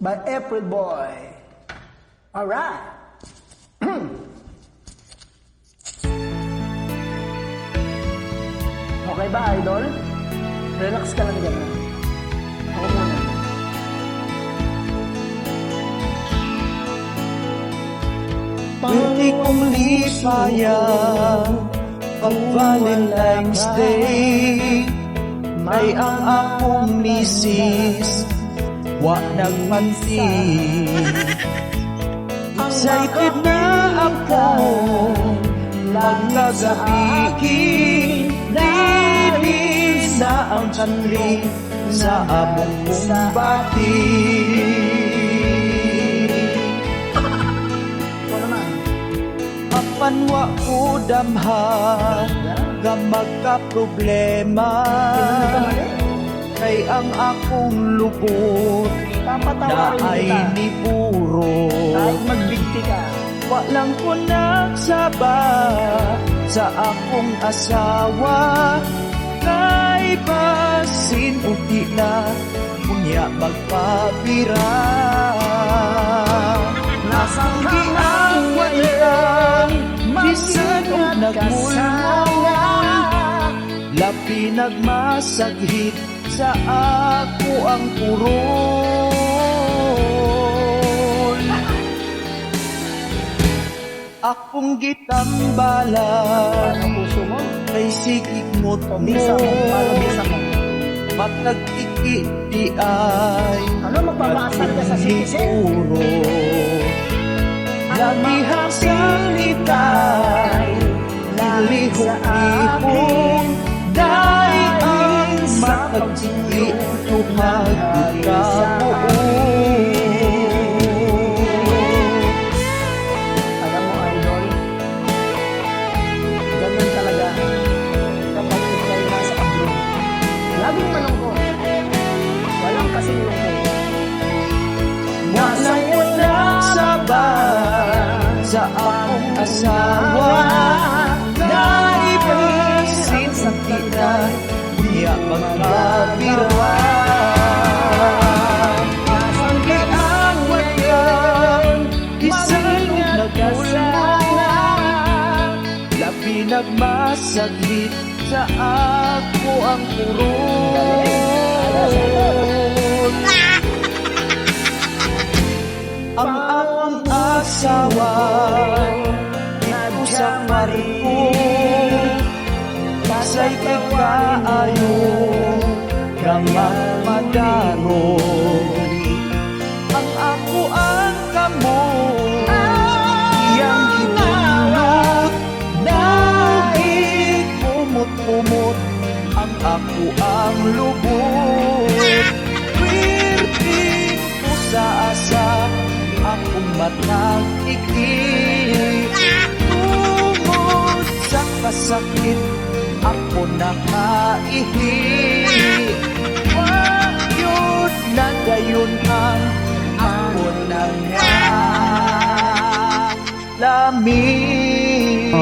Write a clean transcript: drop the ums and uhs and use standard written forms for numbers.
by April Boy. Alright. Okay ba, idol? Relax ka lang dyan. Ako muna. Pwede kong lisayang pag-Valentine's Day, ay ang akong misis wa nagpansin. Excited na ako magkagabihin, dili na ang kanli sa among kumbati. Apan wa ko damhan nga magka-problema, kay ang akong lubot na ay ni puro. Kahit magbigti ka. Walang ko nagsaba sa akong asawa, kay basin uti na unya magpabira. Nasang giawat lang bisan o nagmulmol, labi nagmasaghit sa ako ang purol. Akong gitambalan Ang puso mo? kay sigig mo Bisa mo. Paano bisa mo? Pagtagtiki di ay Ano, magpapasal ka sa citizen? puro. Lamihang salita lilihok-lihok, dahil ang makagtiki tumagkabuo. Alam mo, idol, ganyan talaga kapag ikaw nasa abroad. Laging malungkot. Walang kasing lungkot. Walang walang sabat sa akong asawa, dahil basin sa kita niya magkabira. Ang giawat yan, isang nagmulmol, labi nagmasaglit sa ako ang purol. Ang akong asawa dito sa kwarto, kasay kaayo gamang madaro. Ang ako ang kamo iyang gibunot, dahil kumot-kumot ang ako ang lubot. Swerte ko sa asa akong matang ikit, tungod sa kasakit ako nakaihi. Wag yun na gayon ang ako na nga lamig.